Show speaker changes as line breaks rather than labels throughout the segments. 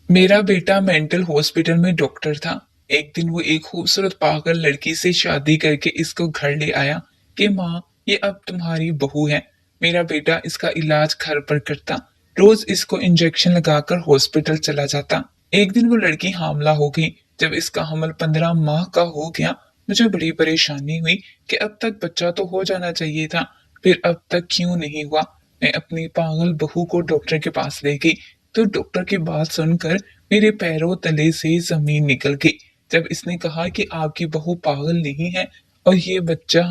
मेरा बेटा mental hospital में डॉक्टर था। एक दिन वो एक खूबसूरत पागल लड़की से शादी करके इसको घर ले आया कि माँ, ये अब तुम्हारी बहू है। मेरा बेटा इसका इलाज घर पर करता, रोज इसको इंजेक्शन लगाकर हॉस्पिटल चला जाता। एक दिन वो लड़की हामला हो गई। जब इसका हमल 15 माह का हो गया, मुझे बड़ी परेशानी हुई कि अब तक बच्चा तो हो जाना चाहिए था, फिर अब तक क्यों नहीं हुआ। मैं अपनी पागल बहू को डॉक्टर के पास ले गई, तो डॉक्टर की बात सुनकर मेरे पैरों तले से जमीन निकल गई जब इसने कहा कि आपकी बहू पागल नहीं है और ये बच्चा।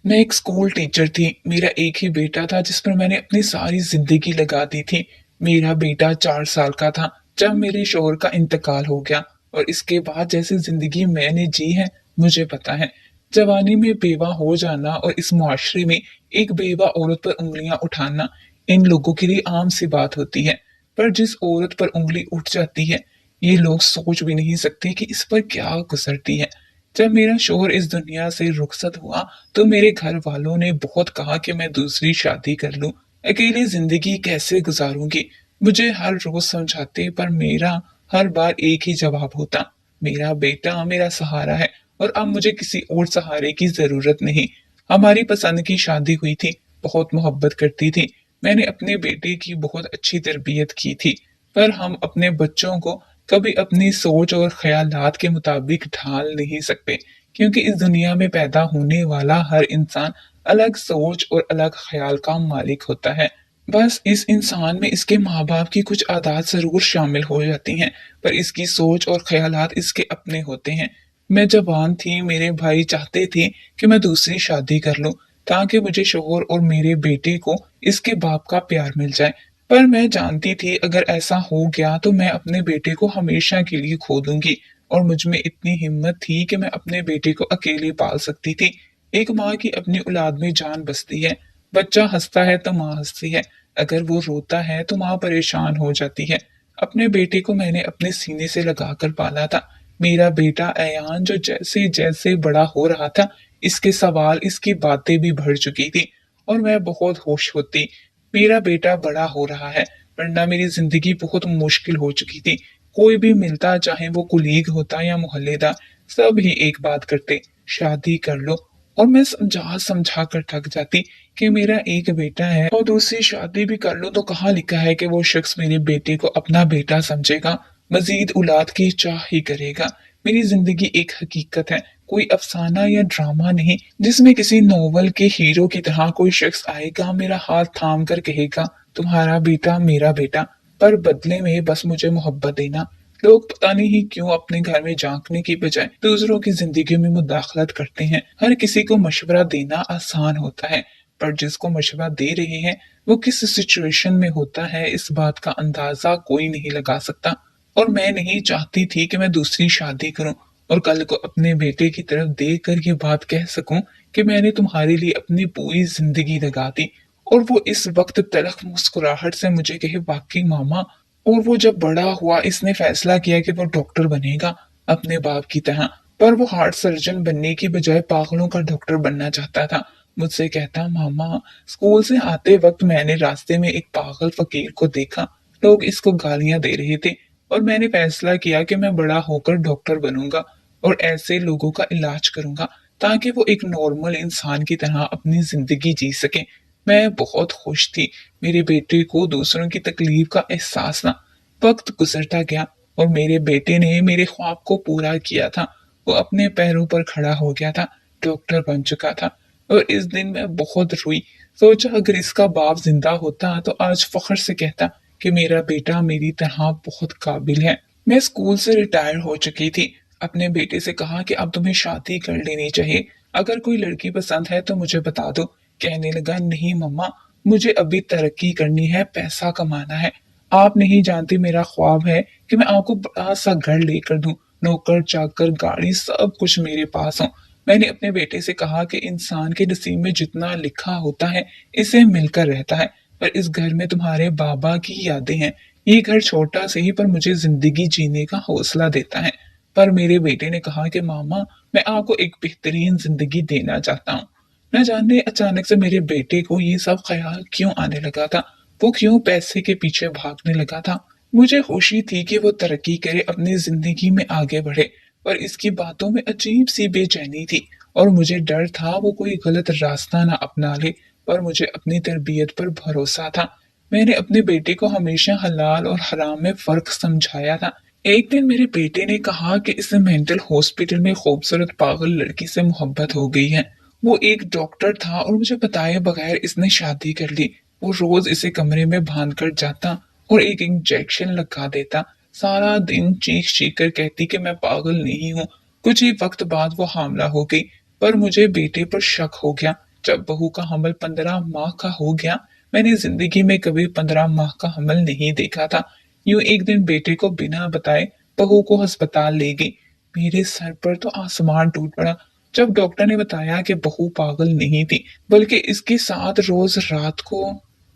मैं एक स्कूल टीचर थी, मेरा एक ही बेटा था जिस पर मैंने अपनी सारी जिंदगी लगा दी थी। मेरा बेटा 4 साल का था जब मेरे शोहर का इंतकाल हो गया, और इसके बाद जैसी जिंदगी मैंने जी है मुझे पता है। जवानी में बेवा हो जाना और इस मुआशरे में एक बेवा औरत पर उंगलियां उठाना इन लोगों के लिए आम सी बात होती है। पर जिस औरत पर उंगली उठ जाती है, ये लोग सोच भी नहीं सकते कि इस पर क्या गुजरती है। जब मेरा शोहर इस दुनिया से रुखसत हुआ, तो मेरे घर वालों ने बहुत कहा कि मैं दूसरी शादी कर लूं, अकेली जिंदगी कैसे गुजारूंगी। मुझे हर रोज समझाते, पर मेरा हर बार एक ही जवाब होता, मेरा बेटा मेरा सहारा है और अब मुझे किसी और सहारे की जरूरत नहीं। हमारी पसंद की शादी हुई थी, बहुत मोहब्बत करती थी। मैंने अपने बेटे की बहुत अच्छी तरबियत की थी, पर हम अपने बच्चों को कभी अपनी सोच और ख्यालात के मुताबिक ढाल नहीं सकते, क्योंकि इस दुनिया में पैदा होने वाला हर इंसान अलग सोच और अलग ख्याल का मालिक होता है। बस इस इंसान में इसके माँ बाप की कुछ आदत जरूर शामिल हो जाती हैं, पर इसकी सोच और ख्यालात इसके अपने होते हैं। मैं जवान थी, मेरे भाई चाहते थे कि मैं दूसरी शादी कर लूं, ताकि मुझे शोहर और मेरे बेटे को इसके बाप का प्यार मिल जाए। पर मैं जानती थी अगर ऐसा हो गया तो मैं अपने बेटे को हमेशा के लिए खो दूंगी, और मुझ में इतनी हिम्मत थी कि मैं अपने बेटे को अकेले पाल सकती थी। एक माँ की अपनी औलाद में जान बसती है। बच्चा हंसता है तो माँ हंसती है, अगर वो रोता है तो माँ परेशान हो जाती है। अपने बेटे को मैंने अपने सीने से लगाकर पाला था। मेरा बेटा अयान जो जैसे जैसे बड़ा हो रहा था, इसके सवाल इसकी बातें भी बढ़ चुकी थी, और मैं बहुत खुश होती। मेरा बेटा बड़ा हो रहा है, वरना मेरी जिंदगी बहुत मुश्किल हो चुकी थी। कोई भी मिलता, चाहे वो कुलीग होता या मोहल्लेदार, सब ही एक बात करते, शादी कर लो। और मैं समझा समझा कर थक जाती कि मेरा एक बेटा है और दूसरी शादी भी कर लो तो कहाँ लिखा है कि वो शख्स मेरे बेटे को अपना बेटा समझेगा, मजीद औलाद की चाह ही करेगा। मेरी जिंदगी एक हकीकत है, कोई अफसाना या ड्रामा नहीं जिसमें किसी नोवेल के हीरो की तरह कोई शख्स आएगा, मेरा हाथ थाम कर कहेगा तुम्हारा बेटा मेरा बेटा, पर बदले में बस मुझे मोहब्बत देना। लोग पता नहीं क्यों अपने घर में झांकने की बजाय दूसरों की जिंदगी में मुदाखलत करते हैं। हर किसी को मशवरा देना आसान होता है, पर जिसको मशवरा दे रहे हैं वो किस सिचुएशन में होता है, इस बात का अंदाजा कोई नहीं लगा सकता। और मैं नहीं चाहती थी कि मैं दूसरी शादी करूं और कल को अपने बेटे की तरफ देख कर ये बात कह सकूं कि मैंने तुम्हारे लिए अपनी पूरी जिंदगी लगा दी, और वो इस वक्त तलख मुस्कुराहट से मुझे कहे वाकई मामा। और वो जब बड़ा हुआ इसने फैसला किया कि वो डॉक्टर बनेगा अपने बाप की तरह, पर वो हार्ट सर्जन बनने की बजाय पागलों का डॉक्टर बनना चाहता था। मुझसे कहता, मामा, स्कूल से आते वक्त मैंने रास्ते में एक पागल फकीर को देखा, लोग इसको गालियां दे रहे थे, और मैंने फैसला किया कि मैं बड़ा होकर डॉक्टर बनूंगा और ऐसे लोगों का इलाज करूंगा ताकि वो एक नॉर्मल इंसान की तरह अपनी जिंदगी जी सके। मैं बहुत खुश थी, मेरे बेटे को दूसरों की तकलीफ का एहसास ना। वक्त गुजरता गया और मेरे बेटे ने मेरे ख्वाब को पूरा किया था। वो अपने पैरों पर खड़ा हो गया था, डॉक्टर बन चुका था। और इस दिन मैं बहुत रोई, सोचा अगर इसका बाप जिंदा होता तो आज फख्र से कहता कि मेरा बेटा मेरी तरह बहुत काबिल है। मैं स्कूल से रिटायर हो चुकी थी। अपने बेटे से कहा कि अब तुम्हें शादी कर लेनी चाहिए, अगर कोई लड़की पसंद है तो मुझे बता दो। कहने लगा, नहीं मम्मा, मुझे अभी तरक्की करनी है, पैसा कमाना है। आप नहीं जानती मेरा ख्वाब है कि मैं आपको बड़ा सा घर लेकर दूं, नौकर चाकर गाड़ी सब कुछ मेरे पास हो। मैंने अपने बेटे से कहा कि इंसान के नसीब में जितना लिखा होता है इसे मिलकर रहता है, पर इस घर में तुम्हारे बाबा की यादें हैं। ये घर छोटा से ही पर मुझे जिंदगी जीने का हौसला देता है। पर मेरे बेटे ने कहा कि मामा, मैं आपको एक बेहतरीन जिंदगी देना चाहता हूँ। न जाने अचानक से मेरे बेटे को ये सब ख्याल क्यों आने लगा था, वो क्यों पैसे के पीछे भागने लगा था। मुझे खुशी थी कि वो तरक्की करे, अपनी जिंदगी में आगे बढ़े, पर इसकी बातों में अजीब सी बेचैनी थी और मुझे डर था वो कोई गलत रास्ता ना अपना ले। पर मुझे अपनी तरबियत पर भरोसा था। मैंने अपने बेटे को हमेशा हलाल और हराम में फर्क समझाया था। एक दिन मेरे बेटे ने कहा कि इसे मेंटल हॉस्पिटल में खूबसूरत पागल लड़की से मोहब्बत हो गई है। वो एक डॉक्टर था और मुझे बताए बगैर इसने शादी कर ली। वो रोज इसे कमरे में बांध कर जाता और एक इंजेक्शन लगा देता। सारा दिन चीख चीख कर कहती कि मैं पागल नहीं हूँ। कुछ ही वक्त बाद वो हामला हो गई, पर मुझे बेटे पर शक हो गया। जब बहू का हमल 15 माह का हो गया, मैंने जिंदगी में कभी 15 माह का हमल नहीं देखा था। यूं एक दिन बेटे को बिना बताए बहू को अस्पताल ले गई। मेरे सर पर तो आसमान टूट पड़ा जब डॉक्टर ने बताया कि बहू पागल नहीं थी, बल्कि इसके साथ रोज रात को।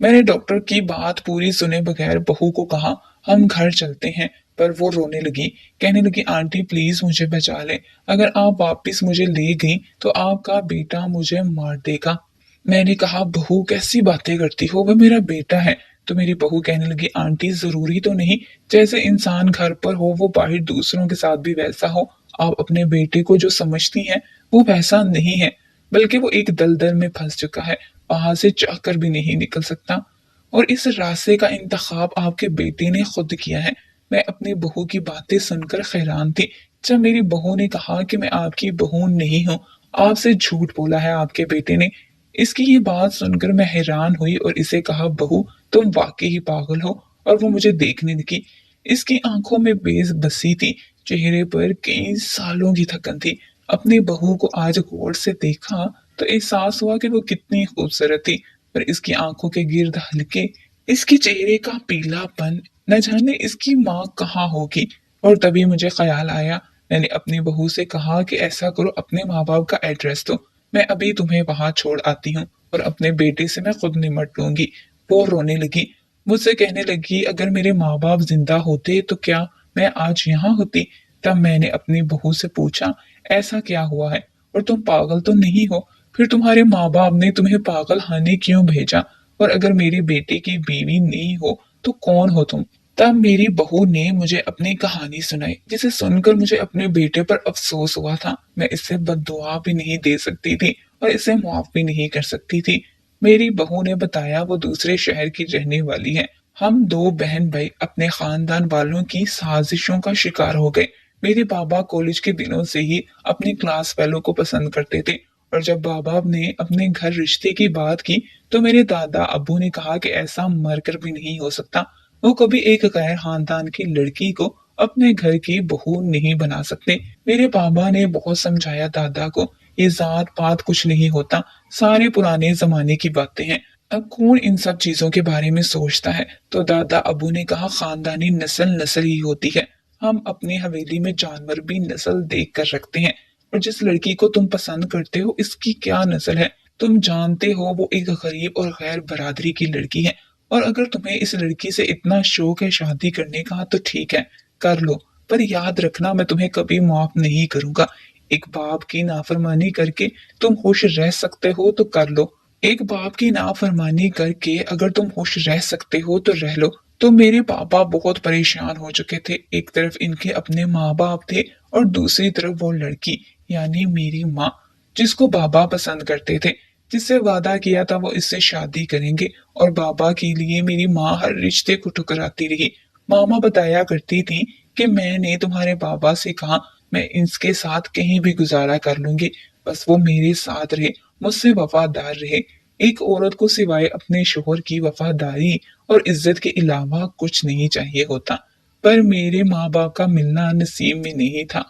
मैंने डॉक्टर की बात पूरी सुने बगैर बहू को कहा, हम घर चलते हैं। पर वो रोने लगी, कहने लगी, आंटी प्लीज मुझे बचा ले। अगर आप वापस मुझे ले गई तो आपका बेटा मुझे मार देगा। मैंने कहा, बहू कैसी बातें करती हो, वो मेरा बेटा है। तो मेरी बहू कहने लगी, आंटी जरूरी तो नहीं जैसे इंसान घर पर हो वो बाहर दूसरों के साथ भी वैसा हो। आप अपने बेटे को जो समझती हैं वो वैसा नहीं है, बल्कि वो एक दलदल में फंस चुका है, वहां से चाहकर भी नहीं निकल सकता। और इस रास्ते का इंतखाब आपके बेटे ने खुद किया है। मैं अपनी बहू की बातें सुनकर हैरान थी। जब मेरी बहू ने कहा कि मैं आपकी बहू नहीं हूँ, आपसे झूठ बोला है आपके बेटे ने। इसकी ये बात सुनकर मैं हैरान हुई और इसे कहा, बहू तुम वाकई ही पागल हो। और वो मुझे देखने लगी। इसकी आंखों में बेबसी थी, चेहरे पर कई सालों की थकन थी। अपनी बहू को आज गौर से देखा तो एहसास हुआ कि वो कितनी खूबसूरत थी, पर इसकी आंखों के गिर्द हल्के, इसके चेहरे का पीलापन, न जाने इसकी माँ कहाँ होगी। और तभी मुझे ख्याल आया। मैंने अपनी बहू से कहा कि ऐसा करो, अपने माँ बाप का एड्रेस दो, मैं अभी तुम्हें वहां छोड़ आती हूँ और अपने बेटे से मैं खुद निमट लूंगी। वो रोने लगी, मुझसे कहने लगी, अगर मेरे माँ बाप जिंदा होते तो क्या मैं आज यहाँ होती। तब मैंने अपनी बहू से पूछा, ऐसा क्या हुआ है और तुम पागल तो नहीं हो? फिर तुम्हारे माँ बाप ने तुम्हें पागल खाने क्यों भेजा? और अगर मेरे बेटे की बीवी नहीं हो तो कौन हो तुम? तब मेरी बहू ने मुझे अपनी कहानी सुनाई, जिसे सुनकर मुझे अपने बेटे पर अफसोस हुआ था। मैं इससे बद्दुआ भी नहीं दे सकती थी और इसे माफ भी नहीं कर सकती थी। मेरी बहू ने बताया वो दूसरे शहर की रहने वाली है। हम दो बहन भाई अपने खानदान वालों की साजिशों का शिकार हो गए। मेरे बाबा कॉलेज के दिनों से ही अपनी क्लास फेलो को पसंद करते थे, और जब बाबा ने अपने घर रिश्ते की बात की तो मेरे दादा अब्बू ने कहा कि ऐसा मरकर भी नहीं हो सकता। वो कभी एक गैर खानदान की लड़की को अपने घर की बहू नहीं बना सकते। मेरे बाबा ने बहुत समझाया दादा को, ये जात पात कुछ नहीं होता, सारे पुराने जमाने की बातें हैं। अब कौन इन सब चीजों के बारे में सोचता है? तो दादा अबू ने कहा, खानदानी नस्ल नस्ल ही होती है। हम अपनी हवेली में जानवर भी नस्ल देख कर रखते हैं। और जिस लड़की को तुम पसंद करते हो इसकी क्या नस्ल है? तुम जानते हो वो एक गरीब और गैर बरादरी की लड़की है। और अगर तुम्हें इस लड़की से इतना शौक है शादी करने का तो ठीक है, कर लो। पर याद रखना, मैं तुम्हें कभी माफ नहीं करूंगा। एक बाप की नाफरमानी करके तुम खुश रह सकते हो तो कर लो। एक बाप की नाफरमानी करके अगर तुम खुश रह सकते हो तो रह लो। तो मेरे पापा बहुत परेशान हो चुके थे। एक तरफ इनके अपने माँ बाप थे और दूसरी तरफ वो लड़की, यानी मेरी माँ, जिसको बाबा पसंद करते थे, जिससे वादा किया था वो इससे शादी करेंगे। और बाबा के लिए मेरी माँ हर रिश्ते को ठुकराती रही। मामा बताया करती थी कि मैंने तुम्हारे बाबा से कहा मैं इसके साथ कहीं भी गुजारा कर लूंगी, बस वो मेरे साथ रहे, मुझसे वफादार रहे। एक औरत को सिवाय अपने शोहर की वफादारी और इज्जत के अलावा कुछ नहीं चाहिए होता। पर मेरे माँ बाप का मिलना नसीब में नहीं था।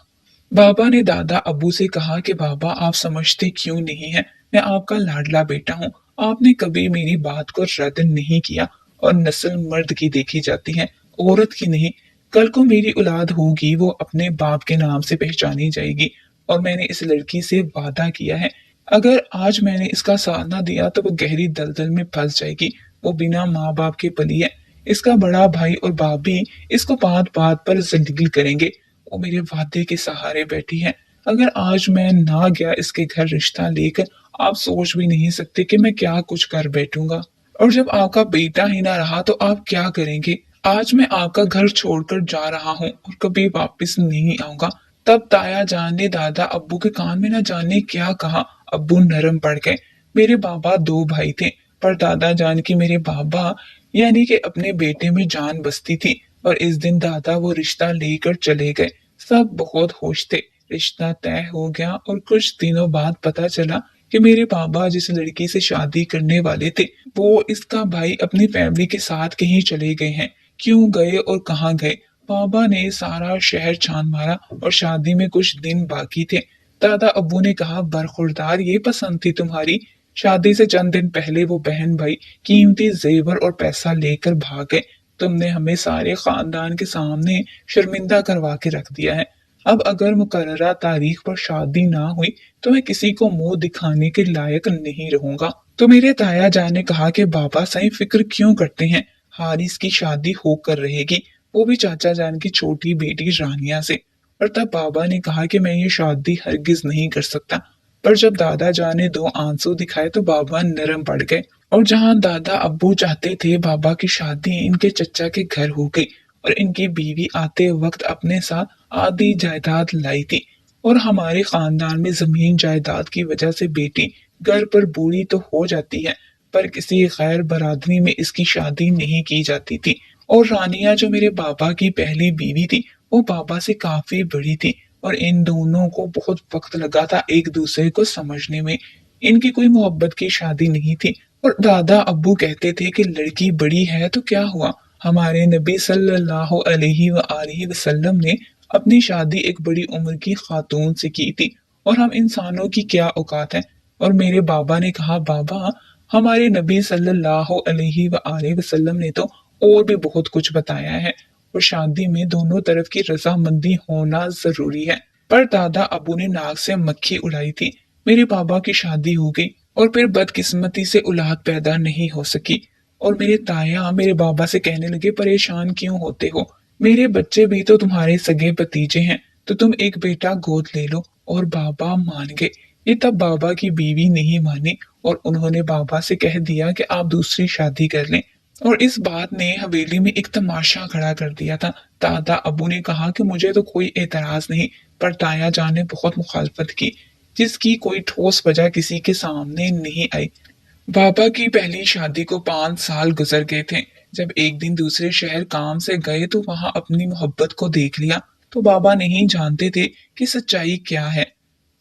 बाबा ने दादा अबू से कहा कि बाबा आप समझते क्यों नहीं है, मैं आपका लाडला बेटा हूँ। आपने कभी मेरी बात को रद्द नहीं किया। और नस्ल मर्द की देखी जाती है, औरत की नहीं। कल को मेरी औलाद होगी वो अपने बाप के नाम से पहचानी जाएगी। और मैंने इस लड़की से वादा किया है, अगर आज मैंने इसका साथ ना दिया तो वो गहरी दलदल में फंस जाएगी। वो बिना माँ बाप के पली है। इसका बड़ा भाई और बाप भी इसको बात बात पर जलील करेंगे। वो मेरे वादे के सहारे बैठी है। अगर आज मैं ना गया इसके घर रिश्ता लेकर, आप सोच भी नहीं सकते कि मैं क्या कुछ कर बैठूंगा। और जब आपका बेटा ही ना रहा तो आप क्या करेंगे? आज मैं आपका घर छोड़कर जा रहा हूँ और कभी वापस नहीं आऊंगा। तब ताया जान ने दादा अब्बू के कान में न जाने क्या कहा। अब्बू नरम पड़ गए। मेरे बाबा दो भाई थे, पर दादा जान की मेरे बाबा यानी कि अपने बेटे में जान बसती थी। और इस दिन दादा वो रिश्ता लेकर चले गए। सब बहुत खुश थे। रिश्ता तय हो गया और कुछ दिनों बाद पता चला कि मेरे बाबा जिस लड़की से शादी करने वाले थे, वो इसका भाई अपनी फैमिली के साथ कहीं चले गए हैं। क्यों गए और कहाँ गए? बाबा ने सारा शहर छान मारा और शादी में कुछ दिन बाकी थे। दादा अब्बू ने कहा, बरखुरदार ये पसंद थी तुम्हारी? शादी से चंद दिन पहले वो बहन भाई कीमती जेवर और पैसा लेकर भाग गए। तुमने हमें सारे खानदान के सामने शर्मिंदा करवा के रख दिया है। अब अगर मुकर्ररा तारीख पर शादी ना हुई तो मैं किसी को मुंह दिखाने के लायक नहीं रहूंगा। तो मेरे ताया जान ने कहा कि बाबा सही फिक्र क्यों करते हैं, हारिस की शादी होकर रहेगी, वो भी चाचा जान की छोटी बेटी रानिया से। और तब बाबा ने कहा कि मैं ये शादी हरगिज नहीं कर सकता। पर जब दादा जान ने दो आंसू दिखाए तो बाबा नरम पड़ गए। और जहां दादा अब्बू चाहते थे बाबा की शादी इनके चचा के घर हो गई, और इनकी बीवी आते वक्त अपने साथ आधी जायदाद लाई थी। और हमारे खानदान में जमीन जायदाद की वजह से बेटी घर पर बूढ़ी तो हो जाती है, पर किसी गैर बरादरी में इसकी शादी नहीं की जाती थी। और रानिया जो मेरे बाबा की पहली बीवी थी, वो बाबा से काफी बड़ी थी। और इन दोनों को बहुत वक्त लगा था एक दूसरे को समझने में। इनकी कोई मोहब्बत की शादी नहीं थी। और दादा अब्बू कहते थे कि लड़की बड़ी है तो क्या हुआ, हमारे नबी सल्लल्लाहु अलैहि वसल्लम ने अपनी शादी एक बड़ी उम्र की खातून से की थी, और हम इंसानों की क्या औकात है। और मेरे बाबा ने कहा, बाबा हमारे नबी सल्लल्लाहु अलैहि वसल्लम ने तो और भी बहुत कुछ बताया है, और शादी में दोनों तरफ की रजामंदी होना जरूरी है। पर दादा अबू ने नाक से मक्खी उड़ाई थी। मेरे बाबा की शादी हो गई और फिर बदकिस्मती से औलाद पैदा नहीं हो सकी। और मेरे ताया मेरे बाबा से कहने लगे, परेशान क्यों होते हो, मेरे बच्चे भी तो तुम्हारे सगे भतीजे हैं, तो तुम एक बेटा गोद ले लो। और बाबा मान गए। ये तब बाबा की बीवी नहीं मानी और उन्होंने बाबा से कह दिया कि आप दूसरी शादी कर लें। और इस बात ने हवेली में एक तमाशा खड़ा कर दिया था। दादा अबू ने कहा कि मुझे तो कोई एतराज नहीं, पर ताया जान ने बहुत मुखालफत की, जिसकी कोई ठोस वजह किसी के सामने नहीं आई। बाबा की पहली शादी को 5 साल गुजर गए थे। जब एक दिन दूसरे शहर काम से गए तो वहां अपनी मोहब्बत को देख लिया। तो बाबा नहीं जानते थे कि सच्चाई क्या है,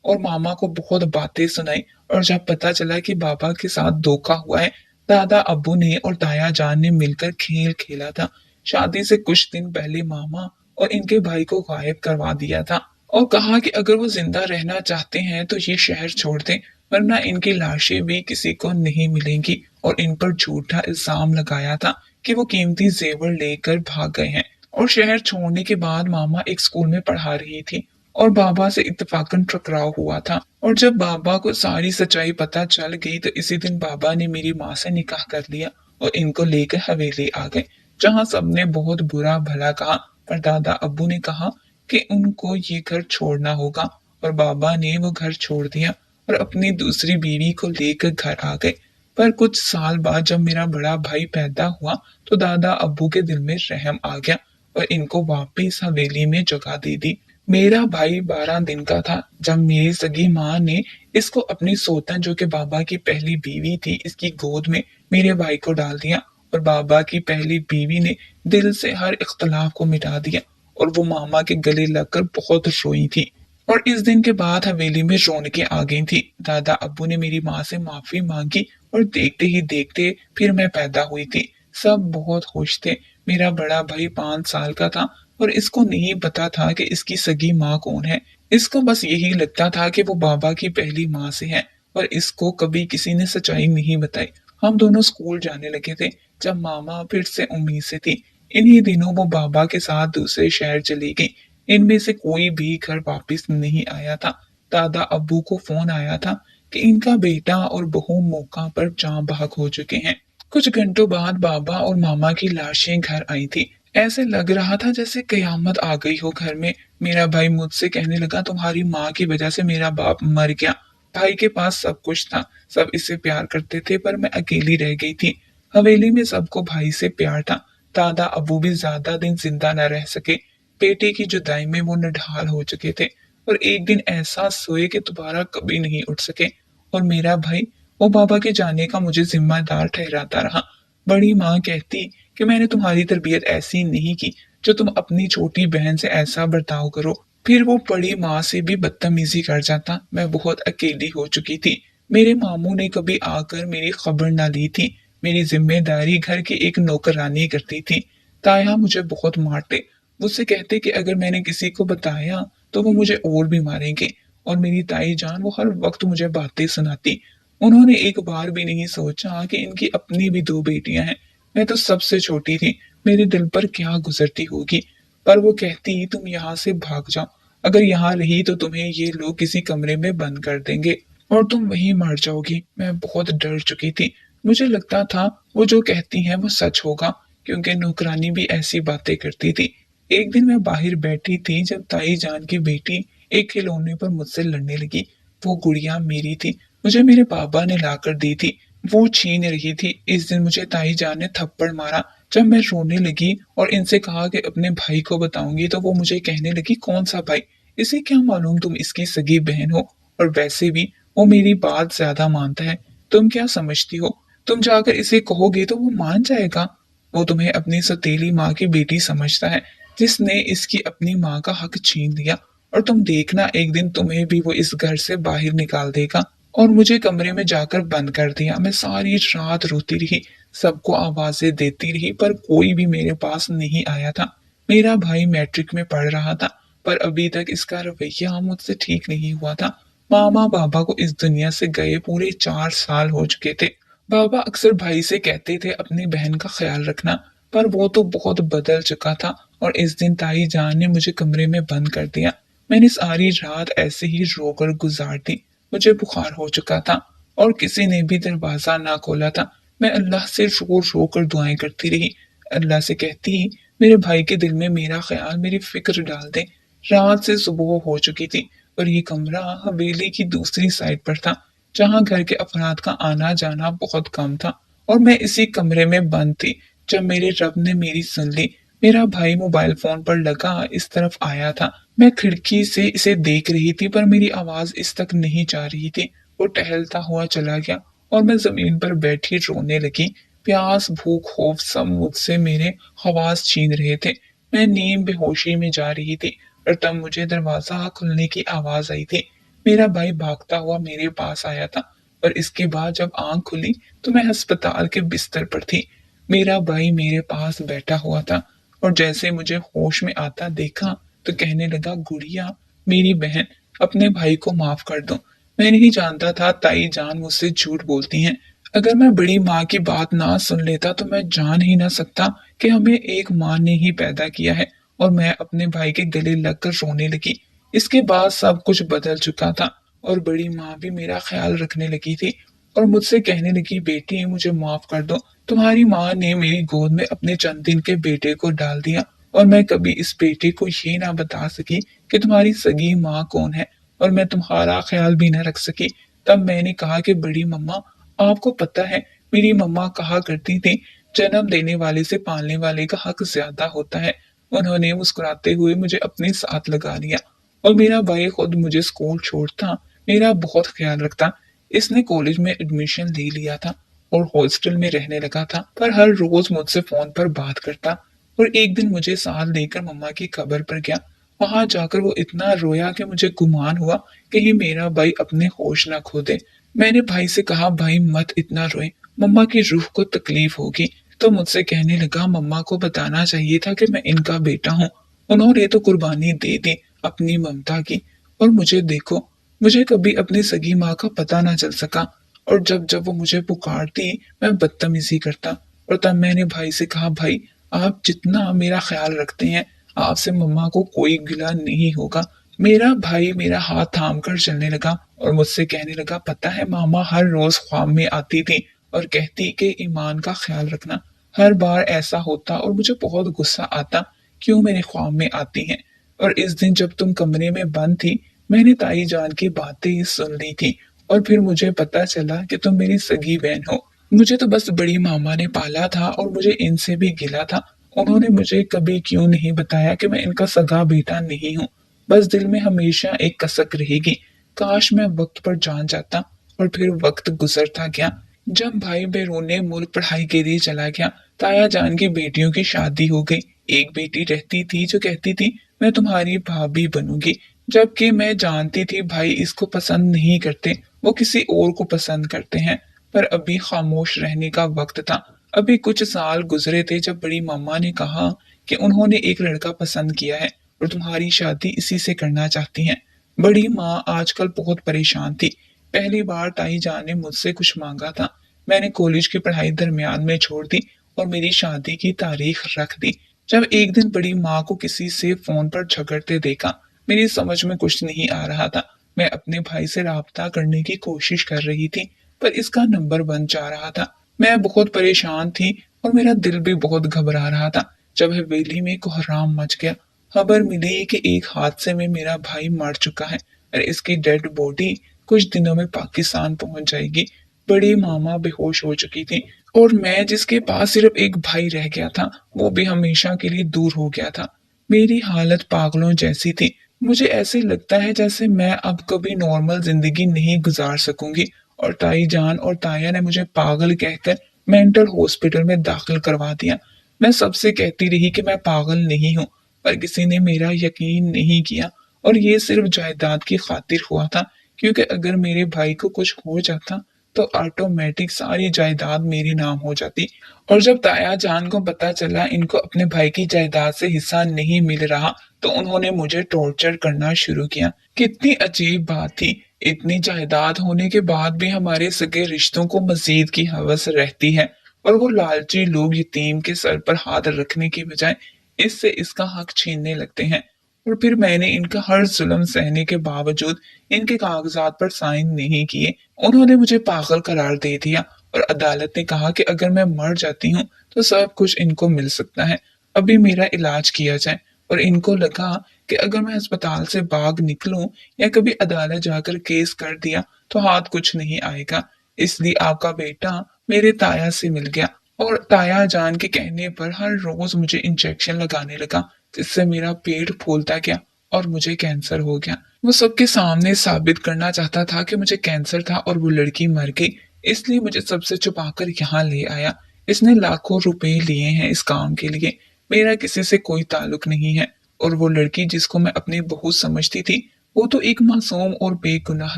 और मामा को बहुत बातें सुनाई। और जब पता चला कि बाबा के साथ धोखा हुआ है, दादा अब्बू ने और ताया जान ने मिलकर खेल खेला था। शादी से कुछ दिन पहले मामा और इनके भाई को गायब करवा दिया था, और कहा कि अगर वो जिंदा रहना चाहते हैं तो ये शहर छोड़ दें, वरना इनकी लाशें भी किसी को नहीं मिलेंगी। और इन पर झूठा इल्जाम लगाया था कि वो कीमती जेवर लेकर भाग गए हैं। और शहर छोड़ने के बाद मामा एक स्कूल में पढ़ा रही थी और बाबा से इत्तेफाकन टकराव हुआ था। और जब बाबा को सारी सच्चाई पता चल गई तो इसी दिन बाबा ने मेरी माँ से निकाह कर लिया और इनको लेकर हवेली आ गए, जहाँ सबने बहुत बुरा भला कहा। पर दादा अब्बू ने कहा कि उनको ये घर छोड़ना होगा, और बाबा ने वो घर छोड़ दिया और अपनी दूसरी बीवी को लेकर घर आ गए। पर कुछ साल बाद जब मेरा बड़ा भाई पैदा हुआ तो दादा अब्बू के दिल में रहम आ गया और इनको वापस हवेली में जगह दे दी। मेरा भाई 12 दिन का था जब मेरी सगी माँ ने इसको अपनी सोतन, जो कि बाबा की पहली बीवी थी, इसकी गोद में मेरे भाई को डाल दिया। और बाबा की पहली बीवी ने दिल से हर इख्तलाफ को मिटा दिया और वो मामा के गले लगकर बहुत रोई थी। और इस दिन के बाद हवेली में रौनकें आ गई थी। दादा अब्बू ने मेरी माँ से माफी मांगी और देखते ही देखते फिर मैं पैदा हुई थी। सब बहुत खुश थे। मेरा बड़ा भाई 5 साल का था और इसको नहीं पता था कि इसकी सगी माँ कौन है। इसको बस यही लगता था कि वो बाबा की पहली माँ से है, और इसको कभी किसी ने सच्चाई नहीं बताई। हम दोनों स्कूल जाने लगे थे जब मामा फिर से उम्मीद से थी। इन्हीं दिनों वो बाबा के साथ दूसरे शहर चली गई। इनमें से कोई भी घर वापस नहीं आया था। दादा अब्बू को फोन आया था कि इनका बेटा और बहू मौका पर जाँ बहक हो चुके हैं। कुछ घंटों बाद बाबा और मामा की लाशें घर आई थी। ऐसे लग रहा था जैसे कयामत आ गई हो घर में। मेरा भाई मुझसे कहने लगा, तुम्हारी माँ की वजह से मेरा बाप मर गया। भाई के पास सब कुछ था, सब इससे प्यार करते थे, पर मैं अकेली रह गई थी। हवेली में सबको भाई से प्यार था। दादा अबू भी ज्यादा दिन जिंदा न रह सके। बेटे की जुदाई में वो निढाल हो चुके थे और एक दिन ऐसा सोए कि दोबारा कभी नहीं उठ सके। और मेरा भाई वो बाबा के जाने का मुझे जिम्मेदार ठहराता रहा। बड़ी माँ कहती कि मैंने तुम्हारी तरबियत ऐसी नहीं की जो तुम अपनी छोटी बहन से ऐसा बर्ताव करो। फिर वो बड़ी माँ से भी बदतमीजी कर जाता। मैं बहुत अकेली हो चुकी थी। मेरे मामू ने कभी आकर मेरी खबर ना ली थी। मेरी जिम्मेदारी घर की एक नौकरानी करती थी। ताया मुझे बहुत मारते। मुझसे कहते कि अगर मैंने किसी को बताया तो वो मुझे और भी मारेंगे। और मेरी ताई जान वो हर वक्त मुझे बातें सुनाती। उन्होंने एक बार भी नहीं सोचा कि इनकी अपनी भी दो बेटियां हैं। मैं तो सबसे छोटी थी। मेरे दिल पर क्या गुजरती होगी। पर वो कहती तुम यहाँ से भाग जाओ। अगर यहाँ रही तो तुम्हें ये लोग किसी कमरे में बंद कर देंगे और तुम वहीं मर जाओगी। मैं बहुत डर चुकी थी। मुझे लगता था वो जो कहती हैं वो सच होगा, क्योंकि नौकरानी भी ऐसी बातें करती थी। एक दिन मैं बाहर बैठी थी जब ताई जान की बेटी एक खिलौने पर मुझसे लड़ने लगी। वो गुड़िया मेरी थी। मुझे मेरे पापा ने लाकर दी थी। वो छीन रही थी। इस दिन मुझे ताई जान ने थप्पड़ मारा। जब मैं रोने लगी और इनसे कहा कि अपने भाई को बताऊंगी तो वो मुझे कहने लगी कौन सा भाई, इसे क्या मालूम तुम इसकी सगी बहन हो। और वैसे भी वो मेरी बात ज्यादा मानता है। तुम क्या समझती हो, तुम जाकर इसे कहोगे तो वो मान जाएगा। वो तुम्हें अपनी सौतेली माँ की बेटी समझता है, जिसने इसकी अपनी माँ का हक छीन लिया। और तुम देखना एक दिन तुम्हें भी वो इस घर से बाहर निकाल देगा। और मुझे कमरे में जाकर बंद कर दिया। मैं सारी रात रोती रही, सबको आवाजें देती रही, पर कोई भी मेरे पास नहीं आया था। मेरा भाई मैट्रिक में पढ़ रहा था, पर अभी तक इसका रवैया मुझसे ठीक नहीं हुआ था। मामा बाबा को इस दुनिया से गए पूरे 4 साल हो चुके थे। बाबा अक्सर भाई से कहते थे अपनी बहन का ख्याल रखना, पर वो तो बहुत बदल चुका था। और इस दिन ताई जान ने मुझे कमरे में बंद कर दिया। मैंने सारी रात ऐसे ही रोकर गुजार दी। मुझे बुखार हो चुका था और किसी ने भी दरवाजा ना खोला था। मैं अल्लाह से रो रो कर दुआएं करती रही। अल्लाह से कहती मेरे भाई के दिल में मेरा ख्याल, मेरी फिक्र डाल दे। रात से सुबह हो चुकी थी और ये कमरा हवेली की दूसरी साइड पर था, जहाँ घर के अफराद का आना जाना बहुत कम था। और मैं इसी कमरे में बंद थी जब मेरे रब ने मेरी सुन ली। मेरा भाई मोबाइल फोन पर लगा इस तरफ आया था। मैं खिड़की से इसे देख रही थी, पर मेरी आवाज इस तक नहीं जा रही थी। वो टहलता हुआ चला गया और मैं जमीन पर बैठी रोने लगी। प्यास भूख खौफ सब मुझसे मेरे हवास छीन रहे थे। मैं नींद बेहोशी में जा रही थी और तब मुझे दरवाजा खुलने की आवाज आई थी। मेरा भाई भागता हुआ मेरे पास आया था। और इसके बाद जब आंख खुली तो मैं अस्पताल के बिस्तर पर थी। मेरा भाई मेरे पास बैठा हुआ था और जैसे मुझे होश में आता देखा तो कहने लगा गुड़िया मेरी बहन, अपने भाई को माफ कर दो। मैं नहीं जानता था ताई जान मुझसे झूठ बोलती हैं। अगर मैं बड़ी माँ की बात ना सुन लेता तो मैं जान ही ना सकता कि हमें एक माँ ने ही पैदा किया है। और मैं अपने भाई के गले लगकर रोने लगी। इसके बाद सब कुछ बदल चुका था और बड़ी माँ भी मेरा ख्याल रखने लगी थी और मुझसे कहने लगी बेटी मुझे माफ कर दो। तुम्हारी माँ ने मेरी गोद में अपने चंद दिन के बेटे को डाल दिया और मैं कभी इस बेटे को ये ना बता सकी कि तुम्हारी सगी माँ कौन है, और मैं तुम्हारा ख्याल भी न रख सकी। तब मैंने कहा कि बड़ी मम्मा, आपको पता है मेरी मम्मा कहा करती थी जन्म देने वाले से पालने वाले का हक ज्यादा होता है। उन्होंने मुस्कुराते हुए मुझे अपने साथ लगा लिया और मेरा भाई खुद मुझे स्कूल छोड़ता, मेरा बहुत ख्याल रखता। इसने कॉलेज में एडमिशन ले लिया था और हॉस्टल में रहने लगा था, पर हर रोज मुझसे फोन पर बात करता। और एक दिन मुझे साथ लेकर मम्मा की कब्र पर गया। वहां जाकर वो इतना रोया कि मुझे गुमान हुआ कहीं मेरा भाई अपने होश ना खो दे। मैंने भाई से कहा भाई मत इतना रोए, मम्मा की रूह को तकलीफ होगी। तो मुझसे कहने लगा मम्मा को बताना चाहिए था कि मैं इनका बेटा हूँ। उन्होंने तो कुर्बानी दे दी अपनी ममता की। और मुझे देखो, मुझे कभी अपनी सगी माँ का पता ना चल सका। और जब जब वो मुझे पुकारती मैं बदतमीजी करता। और तब मैंने भाई से कहा भाई आप जितना मेरा ख्याल रखते हैं आपसे मम्मा को कोई गिला नहीं होगा। मेरा भाई मेरा हाथ थाम कर चलने लगा और मुझसे कहने लगा पता है मामा हर रोज ख्वाब में आती थी और कहती कि ईमान का ख्याल रखना। हर बार ऐसा होता और मुझे बहुत गुस्सा आता, क्यों मेरे ख्वाब में आती हैं। और इस दिन जब तुम कमरे में बंद थी मैंने ताई जान की बातें सुन ली थी और फिर मुझे पता चला कि तुम मेरी सगी बहन हो। मुझे तो बस बड़ी मामा ने पाला था और मुझे इनसे भी गिला था। उन्होंने मुझे कभी क्यों नहीं बताया कि मैं इनका सगा बेटा नहीं हूँ। बस दिल में हमेशा एक कसक रहेगी, काश मैं वक्त पर जान जाता। और फिर वक्त गुजरता गया। जब भाई बैरूने मुल्क पढ़ाई के लिए चला गया, ताया जान की बेटियों की शादी हो गई। एक बेटी रहती थी जो कहती थी मैं तुम्हारी भाभी बनूंगी, जबकि मैं जानती थी भाई इसको पसंद नहीं करते, वो किसी और को पसंद करते हैं। पर अभी खामोश रहने का वक्त था। अभी कुछ साल गुजरे थे जब बड़ी मामा ने कहा कि उन्होंने एक लड़का पसंद किया है और तुम्हारी शादी इसी से करना चाहती हैं। बड़ी माँ आजकल बहुत परेशान थी। पहली बार ताई जान ने मुझसे कुछ मांगा था। मैंने कॉलेज की पढ़ाई दरमियान में छोड़ दी और मेरी शादी की तारीख रख दी। जब एक दिन बड़ी माँ को किसी से फोन पर झगड़ते देखा, मेरी समझ में कुछ नहीं आ रहा था। मैं अपने भाई से राब्ता करने की कोशिश कर रही थी, पर इसका नंबर बंद जा रहा था। मैं बहुत परेशान थी और मेरा दिल भी बहुत घबरा रहा था जब हवेली में कोहराम मच गया। खबर मिली कि एक हादसे में मेरा भाई मर चुका है और इसकी डेड बॉडी कुछ दिनों में पाकिस्तान पहुंच जाएगी। बड़ी मामा बेहोश हो चुकी थी और मैं जिसके पास सिर्फ एक भाई रह गया था, वो भी हमेशा के लिए दूर हो गया था। मेरी हालत पागलों जैसी थी। मुझे ऐसे लगता है जैसे मैं अब कभी नॉर्मल जिंदगी नहीं गुजार सकूंगी। और ताई जान और ताया ने मुझे पागल कहकर मेंटल हॉस्पिटल में दाखिल करवा दिया। मैं सबसे कहती रही कि मैं पागल नहीं हूँ, पर किसी ने मेरा यकीन नहीं किया। और ये सिर्फ जायदाद की खातिर हुआ था, क्योंकि अगर मेरे भाई को कुछ हो जाता तो ऑटोमेटिक सारी जायदाद मेरे नाम हो जाती। और जब ताया जान को पता चला इनको अपने भाई की जायदाद से हिस्सा नहीं मिल रहा, तो उन्होंने मुझे टॉर्चर करना शुरू किया। कितनी अजीब बात थी, इतनी जायदाद होने के बाद भी हमारे सगे रिश्तों को मजीद की हवस रहती है और वो लालची लोग यतीम के सर पर हाथ रखने की बजाय इससे इसका हक छीनने लगते हैं। और फिर मैंने इनका हर जुल्म सहने के बावजूद इनके कागजात पर साइन नहीं किए। उन्होंने मुझे पागल करार दे दिया और अदालत ने कहा कि अगर मैं मर जाती हूँ तो सब कुछ इनको मिल सकता है। अभी मेरा इलाज किया जाए। और इनको लगा कि अगर मैं अस्पताल से भाग निकलूं या कभी अदालत जाकर केस कर दिया तो हाथ कुछ नहीं आएगा। इसलिए आपका बेटा मेरे ताया से मिल गया और ताया जान के कहने पर हर रोज मुझे इंजेक्शन लगाने लगा, जिससे मेरा पेट फूलता गया और मुझे कैंसर हो गया। वो सबके सामने साबित करना चाहता था कि मुझे कैंसर था और वो लड़की मर गई, इसलिए मुझे सबसे छुपाकर यहाँ ले आया। इसने लाखों रुपए लिए हैं इस काम के लिए। मेरा किसी से कोई ताल्लुक नहीं है। और वो लड़की जिसको मैं अपनी बहू समझती थी, वो तो एक मासूम और बेगुनाह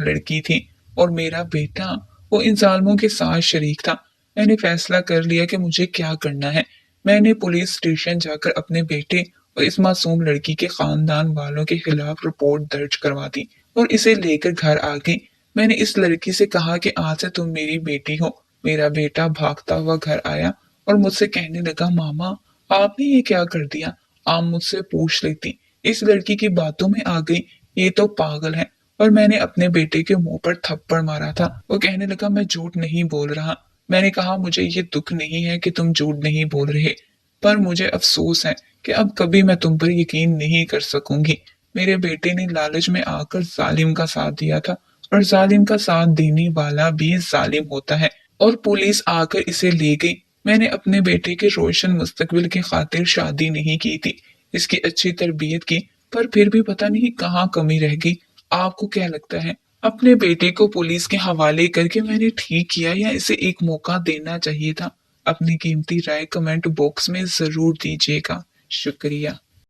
लड़की थी। और मेरा बेटा वो इन जालिमों के साथ शरीक था। मैंने फैसला कर लिया कि मुझे क्या करना है। मैंने पुलिस स्टेशन जाकर अपने बेटे और इस मासूम लड़की के खानदान वालों के खिलाफ रिपोर्ट दर्ज करवा दी और इसे लेकर घर आ गई। मैंने इस लड़की से कहा कि आज से तुम मेरी बेटी हो। मेरा बेटा भागता हुआ घर आया और मुझसे कहने लगा, मामा आपने ये क्या कर दिया? आप मुझसे पूछ लेती। इस लड़की की बातों में आ गई, ये तो पागल है। और मैंने अपने बेटे के मुंह पर थप्पड़ मारा था। वो कहने लगा मैं झूठ नहीं बोल रहा। मैंने कहा मुझे ये दुख नहीं है कि तुम झूठ नहीं बोल रहे, पर मुझे अफसोस है कि अब कभी मैं तुम पर यकीन नहीं कर सकूंगी। मेरे बेटे ने लालच में आकर जालिम का साथ दिया था और जालिम का साथ देने वाला भी जालिम होता है। और पुलिस आकर इसे ले गई। मैंने अपने बेटे के रोशन मुस्तकबिल की खातिर शादी नहीं की थी, इसकी अच्छी तरबियत की, पर फिर भी पता नहीं कहाँ कमी रह गई। आपको क्या लगता है, अपने बेटे को पुलिस के हवाले करके मैंने ठीक किया या इसे एक मौका देना चाहिए था? अपनी कीमती राय कमेंट बॉक्स में जरूर दीजिएगा। शुक्रिया।